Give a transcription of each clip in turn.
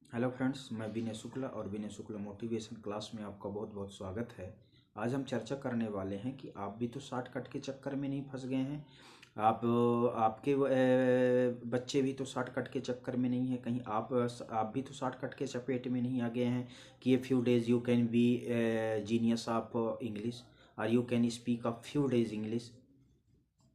Hello friends, मैं विनय शुक्ला और विनय Shukla motivation class में आपका बहुत बहुत स्वागत है। आज हम चर्चा करने वाले हैं कि आप भी तो शॉर्टकट के चक्कर में नहीं फंस गए हैं। आपके बच्चे भी तो शॉर्टकट के चक्कर में नहीं है, कहीं आप भी तो शॉर्टकट के चपेट में नहीं आ गए हैं कि a few days you can be genius of English और you can speak a few days English.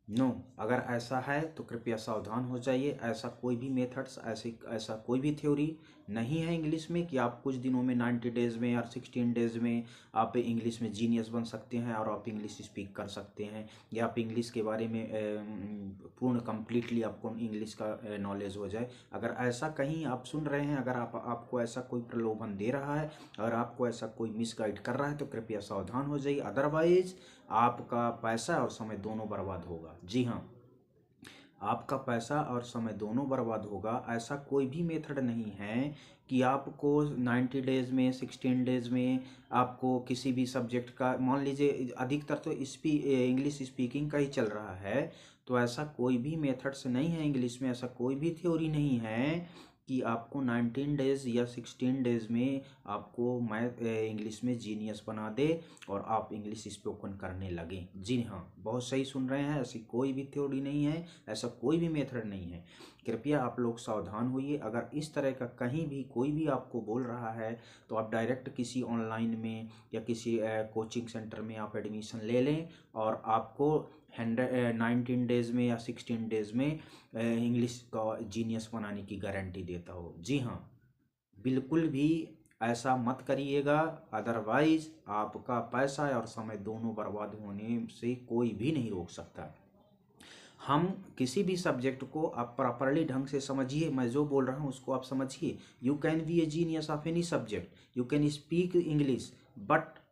No, अगर ऐसा है तो कृपया सावधान हो जाइए। ऐसा कोई भी मेथड्स, ऐसा कोई भी थ्योरी नहीं है इंग्लिश में कि आप कुछ दिनों में 90 डेज़ में या 16 डेज़ में आप इंग्लिश में जीनियस बन सकते हैं और आप इंग्लिश स्पीक कर सकते हैं, या आप इंग्लिश के बारे में पूर्ण कंप्लीटली आपको इंग्लिश का नॉलेज हो जाए। अगर ऐसा कहीं आप सुन रहे हैं, अगर आपको ऐसा कोई प्रलोभन दे रहा है और आपको ऐसा कोई मिसगाइड कर रहा है तो कृपया सावधान हो जाइए, अदरवाइज आपका पैसा और समय दोनों बर्बाद होगा। जी हाँ, आपका पैसा और समय दोनों बर्बाद होगा। ऐसा कोई भी मेथड नहीं है कि आपको 90 डेज़ में 16 डेज़ में आपको किसी भी सब्जेक्ट का, मान लीजिए अधिकतर तो इंग्लिश स्पीकिंग का ही चल रहा है, तो ऐसा कोई भी मेथड्स नहीं है इंग्लिश में, ऐसा कोई भी थ्योरी नहीं है कि आपको 19 डेज़ या 16 डेज़ में आपको इंग्लिश में जीनियस बना दे और आप इंग्लिश स्पोकन करने लगें। जी हाँ, बहुत सही सुन रहे हैं, ऐसी कोई भी थ्योरी नहीं है, ऐसा कोई भी मेथड नहीं है। कृपया आप लोग सावधान होइए। अगर इस तरह का कहीं भी कोई भी आपको बोल रहा है तो आप डायरेक्ट किसी ऑनलाइन में या किसी कोचिंग सेंटर में आप एडमिशन ले लें और आपको 19 डेज़ में या 16 डेज़ में इंग्लिश का जीनियस बनाने की गारंटी देता हो। जी हाँ, बिल्कुल भी ऐसा मत करिएगा, अदरवाइज आपका पैसा और समय दोनों बर्बाद होने से कोई भी नहीं रोक सकता। हम किसी भी सब्जेक्ट को आप प्रॉपरली ढंग से समझिए, मैं जो बोल रहा हूँ उसको आप समझिए। You can B A genius of any subject, you can speak English, but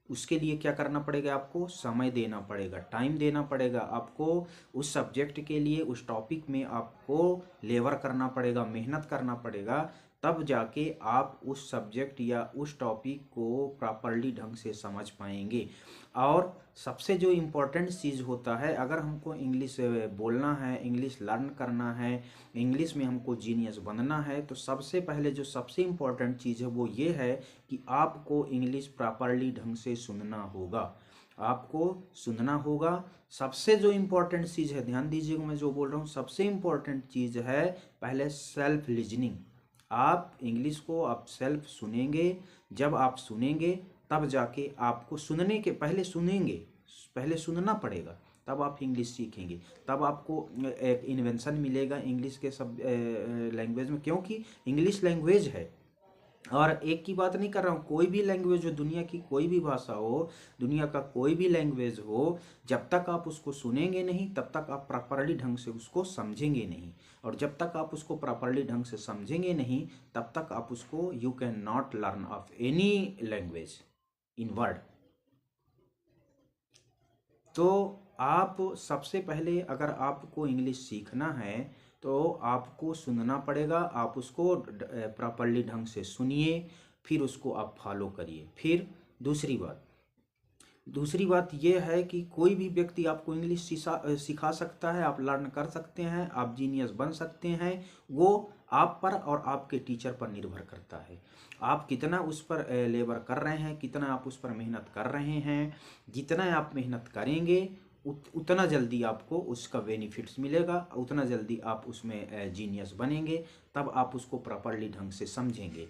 उसके लिए क्या करना पड़ेगा? आपको समय देना पड़ेगा, टाइम देना पड़ेगा आपको। उस सब्जेक्ट के लिए, उस टॉपिक में आपको लेबर करना पड़ेगा, मेहनत करना पड़ेगा, तब जाके आप उस सब्जेक्ट या उस टॉपिक को प्रॉपरली ढंग से समझ पाएंगे। और सबसे जो इम्पोर्टेंट चीज़ होता है, अगर हमको इंग्लिश बोलना है, इंग्लिश लर्न करना है, इंग्लिश में हमको जीनियस बनना है, तो सबसे पहले जो सबसे इम्पोर्टेंट चीज़ है वो ये है कि आपको इंग्लिश प्रॉपरली ढंग से सुनना होगा। आपको सुनना होगा। सबसे जो इम्पोर्टेंट चीज़ है, ध्यान दीजिएगा मैं जो बोल रहा हूँ, सबसे इम्पोर्टेंट चीज़ है पहले सेल्फ लिजनिंग। आप इंग्लिश को आप सेल्फ सुनेंगे, जब आप सुनेंगे तब जाके आपको सुनने के पहले सुनेंगे, पहले सुनना पड़ेगा, तब आप इंग्लिश सीखेंगे, तब आपको एक इन्वेंशन मिलेगा इंग्लिश के सब लैंग्वेज में, क्योंकि इंग्लिश लैंग्वेज है। और एक की बात नहीं कर रहा हूँ, कोई भी लैंग्वेज हो, दुनिया की कोई भी भाषा हो, दुनिया का कोई भी लैंग्वेज हो, जब तक आप उसको सुनेंगे नहीं तब तक आप प्रॉपरली ढंग से उसको समझेंगे नहीं। और जब तक आप उसको प्रॉपरली ढंग से समझेंगे नहीं तब तक आप उसको, you can not learn of any language in word. तो आप सबसे पहले, अगर आपको इंग्लिश सीखना है तो आपको सुनना पड़ेगा। आप उसको प्रॉपरली ढंग से सुनिए, फिर उसको आप फॉलो करिए। फिर दूसरी बात यह है कि कोई भी व्यक्ति आपको इंग्लिश सिखा सकता है, आप लर्न कर सकते हैं, आप जीनियस बन सकते हैं। वो आप पर और आपके टीचर पर निर्भर करता है। आप कितना उस पर लेबर कर रहे हैं, कितना आप उस पर मेहनत कर रहे हैं। जितना आप मेहनत करेंगे उतना जल्दी आपको उसका बेनिफिट्स मिलेगा, उतना जल्दी आप उसमें जीनियस बनेंगे, तब आप उसको प्रॉपरली ढंग से समझेंगे।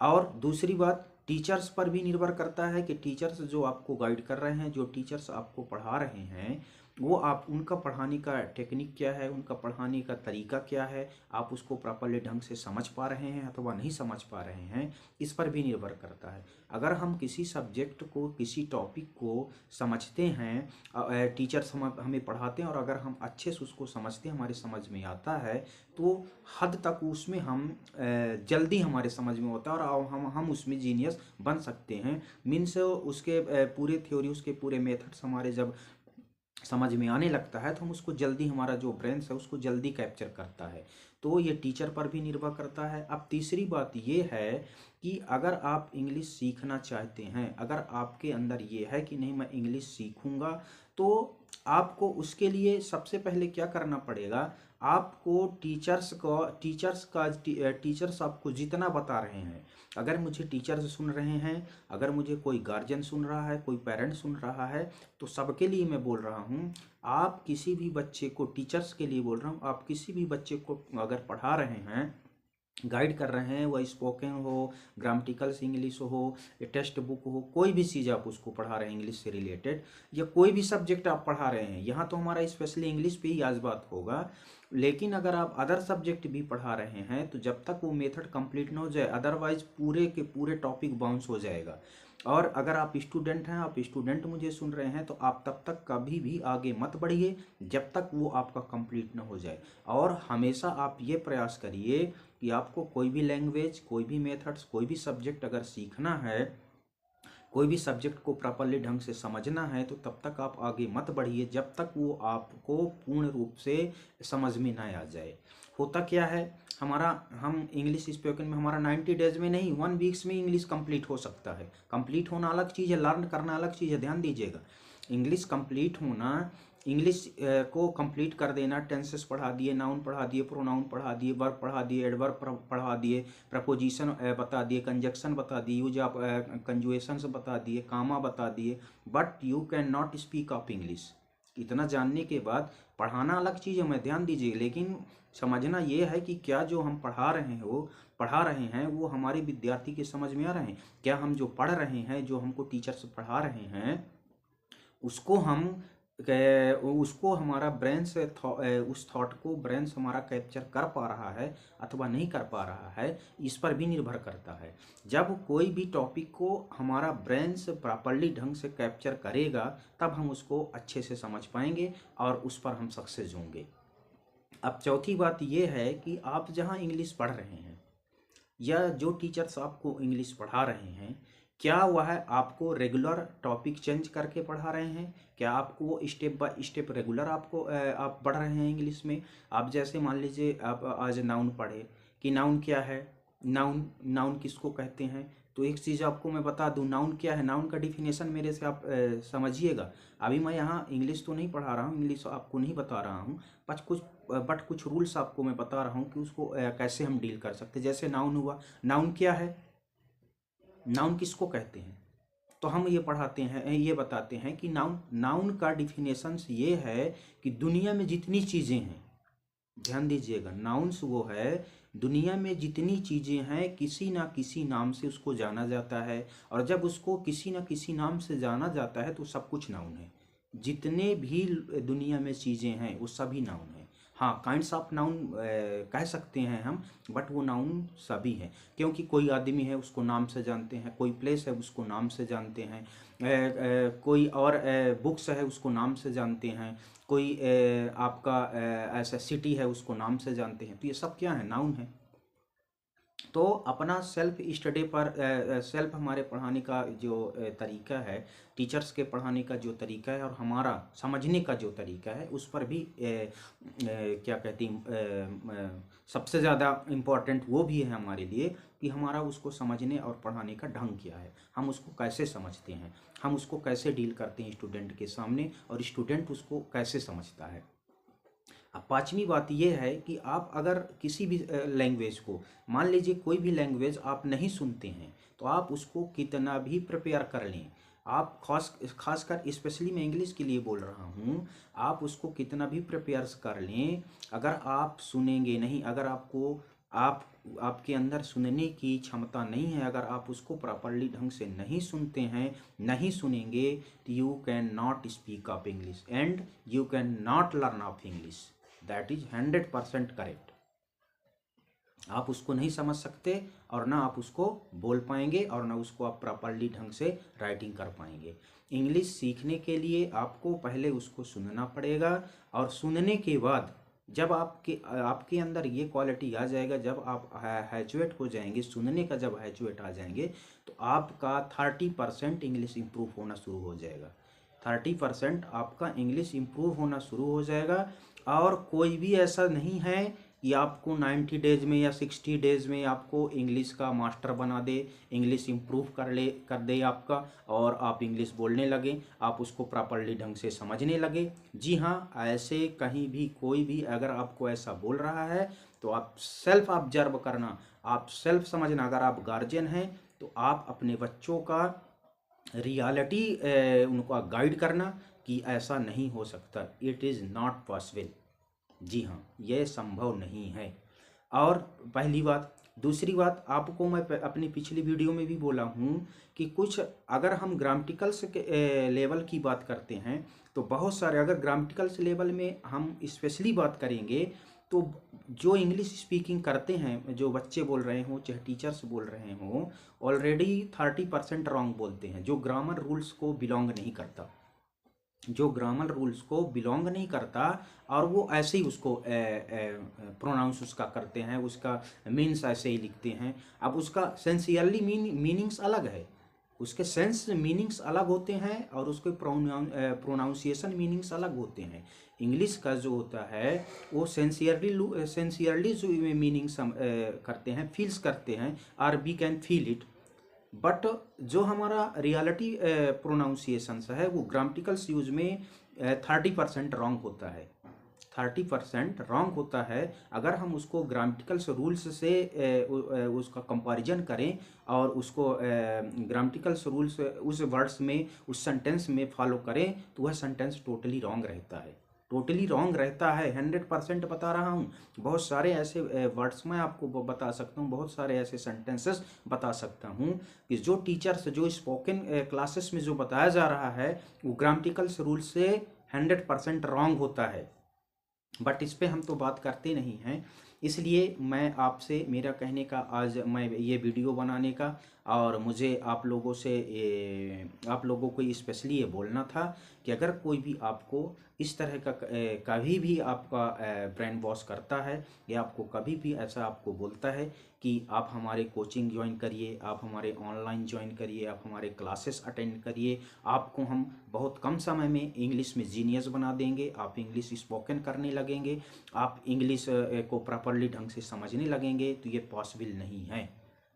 और दूसरी बात, टीचर्स पर भी निर्भर करता है कि टीचर्स जो आपको गाइड कर रहे हैं, जो टीचर्स आपको पढ़ा रहे हैं, वो आप उनका पढ़ाने का टेक्निक क्या है, उनका पढ़ाने का तरीका क्या है, आप उसको प्रॉपरली ढंग से समझ पा रहे हैं अथवा नहीं समझ पा रहे हैं, इस पर भी निर्भर करता है। अगर हम किसी सब्जेक्ट को, किसी टॉपिक को समझते हैं, टीचर्स हमें पढ़ाते हैं और अगर हम अच्छे से उसको समझते हैं, हमारे समझ में आता है, तो हद तक उसमें हम जल्दी हमारे समझ में होता है और हम उसमें जीनियस बन सकते हैं। मीन्स उसके पूरे थ्योरी, उसके पूरे मेथड्स हमारे जब समझ में आने लगता है तो हम उसको जल्दी, हमारा जो ब्रेन है उसको जल्दी कैप्चर करता है। तो ये टीचर पर भी निर्भर करता है। अब तीसरी बात ये है कि अगर आप इंग्लिश सीखना चाहते हैं, अगर आपके अंदर ये है कि नहीं मैं इंग्लिश सीखूंगा, तो आपको उसके लिए सबसे पहले क्या करना पड़ेगा? आपको टीचर्स आपको जितना बता रहे हैं, अगर मुझे टीचर्स सुन रहे हैं, अगर मुझे कोई गार्जियन सुन रहा है, कोई पेरेंट सुन रहा है, तो सबके लिए मैं बोल रहा हूँ, आप किसी भी बच्चे को, टीचर्स के लिए बोल रहा हूँ, आप किसी भी बच्चे को अगर पढ़ा रहे हैं, गाइड कर रहे हैं, वह स्पोकन हो, ग्रामेटिकल्स इंग्लिश हो, टेक्स्ट बुक हो, कोई भी चीज़ आप उसको पढ़ा रहे हैं इंग्लिश से रिलेटेड, या कोई भी सब्जेक्ट आप पढ़ा रहे हैं, यहाँ तो हमारा स्पेशली इंग्लिश पे ही आज बात होगा, लेकिन अगर आप अदर सब्जेक्ट भी पढ़ा रहे हैं तो जब तक वो मेथड कंप्लीट ना हो जाए, अदरवाइज पूरे के पूरे टॉपिक बाउंस हो जाएगा। और अगर आप स्टूडेंट हैं, आप स्टूडेंट मुझे सुन रहे हैं, तो आप तब तक कभी भी आगे मत बढ़िए जब तक वो आपका कंप्लीट ना हो जाए। और हमेशा आप ये प्रयास करिए कि आपको कोई भी लैंग्वेज, कोई भी मेथड्स, कोई भी सब्जेक्ट अगर सीखना है, कोई भी सब्जेक्ट को प्रॉपरली ढंग से समझना है, तो तब तक आप आगे मत बढ़िए जब तक वो आपको पूर्ण रूप से समझ में ना आ जाए। होता क्या है, हम इंग्लिश स्पोकन में हमारा 90 डेज में नहीं, 1 वीक्स में इंग्लिश कंप्लीट हो सकता है। कंप्लीट होना अलग चीज़ है, लर्न करना अलग चीज़ है, ध्यान दीजिएगा। इंग्लिश कंप्लीट होना, इंग्लिश को कंप्लीट कर देना, टेंसेस पढ़ा दिए, नाउन पढ़ा दिए, प्रोनाउन पढ़ा दिए, वर्ब पढ़ा दिए, एडवर्ब पढ़ा दिए, प्रपोजिशन बता दिए, कंजक्शन बता दिए, यूज ऑफ कंजुएशंस बता दिए, कामा बता दिए, but you can not speak of English. इतना जानने के बाद पढ़ाना अलग चीज़ है, मैं ध्यान दीजिए, लेकिन समझना ये है कि क्या जो हम पढ़ा रहे हैं वो हमारे विद्यार्थी के समझ में आ रहे हैं। क्या हम जो पढ़ रहे हैं, जो हमको टीचर्स पढ़ा रहे हैं, उसको हमारा ब्रेन से उस थॉट को ब्रेन से हमारा कैप्चर कर पा रहा है अथवा नहीं कर पा रहा है, इस पर भी निर्भर करता है। जब कोई भी टॉपिक को हमारा ब्रेन से प्रॉपरली ढंग से कैप्चर करेगा, तब हम उसको अच्छे से समझ पाएंगे और उस पर हम सक्सेस होंगे। अब चौथी बात यह है कि आप जहाँ इंग्लिश पढ़ रहे हैं या जो टीचर्स आपको इंग्लिश पढ़ा रहे हैं, क्या वह आपको रेगुलर टॉपिक चेंज करके पढ़ा रहे हैं? क्या आपको वो स्टेप बाय स्टेप रेगुलर आप पढ़ रहे हैं इंग्लिश में? आप जैसे मान लीजिए आप आज नाउन पढ़े कि नाउन क्या है, नाउन किसको कहते हैं, तो एक चीज़ आपको मैं बता दूं, नाउन क्या है, नाउन का डिफिनेशन मेरे से आप समझिएगा। अभी मैं यहाँ इंग्लिश तो नहीं पढ़ा रहा हूँ, इंग्लिश आपको नहीं बता रहा हूँ, बट कुछ रूल्स आपको मैं बता रहा हूँ कि उसको कैसे हम डील कर सकते हैं। जैसे नाउन हुआ, नाउन क्या है, नाउन किसको कहते हैं, तो हम ये पढ़ाते हैं, ये बताते हैं कि नाउन का डिफिनेशंस ये है कि दुनिया में जितनी चीज़ें हैं, ध्यान दीजिएगा, नाउन्स वो है दुनिया में जितनी चीज़ें हैं किसी ना किसी नाम से उसको जाना जाता है, और जब उसको किसी ना किसी नाम से जाना जाता है तो सब कुछ नाउन है। जितने भी दुनिया में चीज़ें हैं वो सभी नाउन है। हाँ, काइंड्स ऑफ नाउन कह सकते हैं हम, बट वो नाउन सभी हैं, क्योंकि कोई आदमी है उसको नाम से जानते हैं, कोई प्लेस है उसको नाम से जानते हैं, कोई और बुक्स है उसको नाम से जानते हैं, कोई आपका ऐसा सिटी है उसको नाम से जानते हैं, तो ये सब क्या है, नाउन है। तो अपना सेल्फ स्टडी पर सेल्फ हमारे पढ़ाने का जो तरीका है, टीचर्स के पढ़ाने का जो तरीका है और हमारा समझने का जो तरीका है, उस पर भी क्या कहती सबसे ज़्यादा इम्पोर्टेंट वो भी है हमारे लिए कि हमारा उसको समझने और पढ़ाने का ढंग क्या है, हम उसको कैसे समझते हैं, हम उसको कैसे डील करते हैं स्टूडेंट के सामने, और स्टूडेंट उसको कैसे समझता है। अब पांचवी बात यह है कि आप अगर किसी भी लैंग्वेज को, मान लीजिए कोई भी लैंग्वेज आप नहीं सुनते हैं, तो आप उसको कितना भी प्रिपेयर कर लें, आप खासकर स्पेशली मैं इंग्लिश के लिए बोल रहा हूँ, आप उसको कितना भी प्रिपेयर कर लें, अगर आप सुनेंगे नहीं, अगर आपके अंदर सुनने की क्षमता नहीं है, अगर आप उसको प्रॉपरली ढंग से नहीं सुनते हैं, नहीं सुनेंगे, तो you can not speak of English and you can not learn of English. That is 100% correct. आप उसको नहीं समझ सकते और ना आप उसको बोल पाएंगे और ना उसको आप प्रॉपरली ढंग से राइटिंग कर पाएंगे। इंग्लिश सीखने के लिए आपको पहले उसको सुनना पड़ेगा, और सुनने के बाद जब आपके अंदर ये क्वालिटी आ जाएगा, जब आप हैचुएट हो जाएंगे, सुनने का जब हैचुएट आ जाएंगे, तो आपका 30% इंग्लिश इम्प्रूव होना शुरू हो जाएगा। 30% आपका इंग्लिश इम्प्रूव होना शुरू हो जाएगा। और कोई भी ऐसा नहीं है कि आपको 90 डेज में या 60 डेज में आपको इंग्लिश का मास्टर बना दे, इंग्लिश इम्प्रूव कर दे आपका, और आप इंग्लिश बोलने लगें, आप उसको प्रॉपरली ढंग से समझने लगे। जी हाँ, ऐसे कहीं भी कोई भी अगर आपको ऐसा बोल रहा है तो आप सेल्फ ऑब्जर्व करना, आप सेल्फ समझना। अगर आप गार्जियन हैं तो आप अपने बच्चों का रियलिटी उनको गाइड करना कि ऐसा नहीं हो सकता, इट इज़ नॉट पॉसिबल। जी हाँ, यह संभव नहीं है। और पहली बात। दूसरी बात, आपको मैं अपनी पिछली वीडियो में भी बोला हूँ कि कुछ अगर हम ग्रामेटिकल्स के लेवल की बात करते हैं तो बहुत सारे, अगर ग्रामेटिकल्स लेवल में हम स्पेशली बात करेंगे तो जो इंग्लिश स्पीकिंग करते हैं, जो बच्चे बोल रहे हों चाहे टीचर्स बोल रहे हों, ऑलरेडी 30% रॉन्ग बोलते हैं, जो ग्रामर रूल्स को बिलोंग नहीं करता, जो ग्रामर रूल्स को बिलोंग नहीं करता, और वो ऐसे ही उसको प्रोनाउंस उसका करते हैं, उसका मीन्स ऐसे ही लिखते हैं। अब उसका सेंसियरली मीनिंग्स अलग है, उसके सेंस मीनिंग्स अलग होते हैं और उसके प्रोनाउंसिएशन मीनिंग्स अलग होते हैं। इंग्लिश का जो होता है वो सेंसियरली जो मीनिंग्स करते हैं, फील्स करते हैं, और we can feel it. But जो हमारा रियलिटी प्रोनाउंसिएशंस है वो ग्रामेटिकल्स यूज में 30% रॉन्ग होता है, 30% रॉन्ग होता है। अगर हम उसको ग्रामेटिकल्स रूल्स से उसका कंपैरिजन करें और उसको ग्रामेटिकल्स रूल्स उस वर्ड्स में, उस सेंटेंस में फॉलो करें तो वह सेंटेंस टोटली रॉन्ग रहता है, टोटली रॉन्ग रहता है। 100% बता रहा हूँ। बहुत सारे ऐसे वर्ड्स मैं आपको बता सकता हूँ, बहुत सारे ऐसे सेंटेंसेस बता सकता हूँ कि जो टीचर्स, जो स्पोकन क्लासेस में जो बताया जा रहा है वो ग्रामेटिकल्स रूल से 100% रॉन्ग होता है। बट इस पे हम तो बात करते नहीं हैं, इसलिए मैं आपसे, मेरा कहने का आज मैं ये वीडियो बनाने का, और मुझे आप लोगों से आप लोगों को स्पेशली ये बोलना था कि अगर कोई भी आपको इस तरह का कभी भी आपका ब्रेन वॉश करता है या आपको कभी भी ऐसा आपको बोलता है कि आप हमारे कोचिंग ज्वाइन करिए, आप हमारे ऑनलाइन ज्वाइन करिए, आप हमारे क्लासेस अटेंड करिए, आपको हम बहुत कम समय में इंग्लिश में जीनियस बना देंगे, आप इंग्लिश स्पोकन करने लगेंगे, आप इंग्लिश को प्रॉपरली ढंग से समझने लगेंगे, तो ये पॉसिबल नहीं है।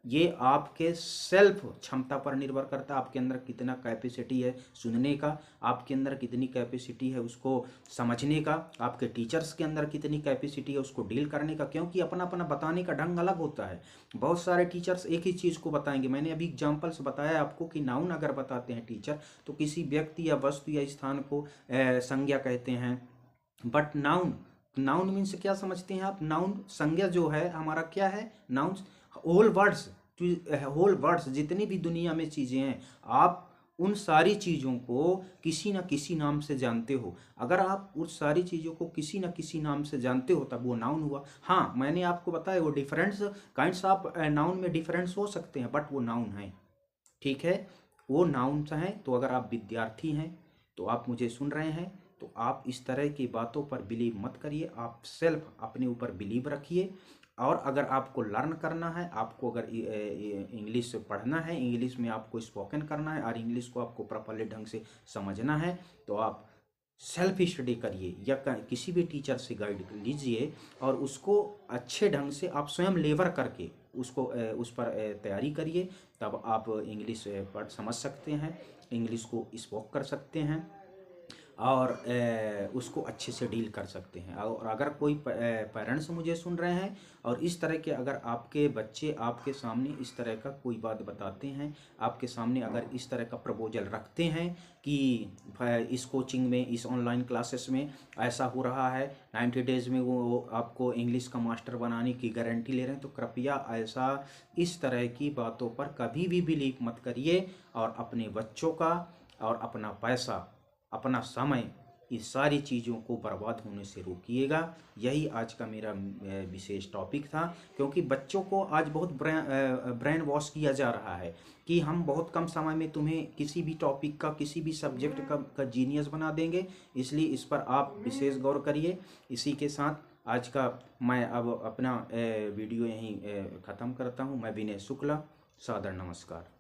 ये आपके सेल्फ क्षमता पर निर्भर करता है, आपके अंदर कितना कैपेसिटी है सुनने का, आपके अंदर कितनी कैपेसिटी है उसको समझने का, आपके टीचर्स के अंदर कितनी कैपेसिटी है उसको डील करने का, क्योंकि अपना अपना बताने का ढंग अलग होता है। बहुत सारे टीचर्स एक ही चीज़ को बताएंगे। मैंने अभी एग्जाम्पल्स बताया आपको कि नाउन अगर बताते हैं टीचर तो किसी व्यक्ति या वस्तु या स्थान को संज्ञा कहते हैं। बट नाउन, नाउन मीन्स क्या समझते हैं आप? नाउन संज्ञा जो है हमारा क्या है? Noun whole words, whole words, जितनी भी दुनिया में चीज़ें हैं आप उन सारी चीज़ों को किसी न किसी नाम से जानते हो। अगर आप उस सारी चीज़ों को किसी न किसी नाम से जानते हो तब वो नाउन हुआ। हाँ, मैंने आपको बताया वो डिफरेंस काइंड्स ऑफ नाउन में डिफरेंस हो सकते हैं, बट वो नाउन है, ठीक है, वो नाउन हैं। तो अगर आप विद्यार्थी हैं तो आप मुझे सुन रहे हैं तो आप इस तरह की बातों पर बिलीव मत करिए, आप सेल्फ अपने ऊपर बिलीव रखिए। और अगर आपको लर्न करना है, आपको अगर इंग्लिश पढ़ना है, इंग्लिश में आपको स्पोकन करना है और इंग्लिश को आपको प्रॉपरली ढंग से समझना है तो आप सेल्फ स्टडी करिए या किसी भी टीचर से गाइड लीजिए और उसको अच्छे ढंग से आप स्वयं लेबर करके उसको उस पर तैयारी करिए। तब आप इंग्लिश पढ़ समझ सकते हैं, इंग्लिश को स्पोक कर सकते हैं और उसको अच्छे से डील कर सकते हैं। और अगर कोई पेरेंट्स मुझे सुन रहे हैं और इस तरह के अगर आपके बच्चे आपके सामने इस तरह का कोई बात बताते हैं, आपके सामने अगर इस तरह का प्रपोजल रखते हैं कि इस कोचिंग में, इस ऑनलाइन क्लासेस में ऐसा हो रहा है, 90 डेज़ में वो आपको इंग्लिश का मास्टर बनाने की गारंटी ले रहे हैं, तो कृपया ऐसा इस तरह की बातों पर कभी भी बिलीव मत करिए और अपने बच्चों का और अपना पैसा, अपना समय, इस सारी चीज़ों को बर्बाद होने से रोकिएगा। यही आज का मेरा विशेष टॉपिक था, क्योंकि बच्चों को आज बहुत ब्रेन वॉश किया जा रहा है कि हम बहुत कम समय में तुम्हें किसी भी टॉपिक का, किसी भी सब्जेक्ट का जीनियस बना देंगे, इसलिए इस पर आप विशेष गौर करिए। इसी के साथ आज का मैं अब अपना वीडियो यहीं ख़त्म करता हूँ। मैं विनय शुक्ला, सादर नमस्कार।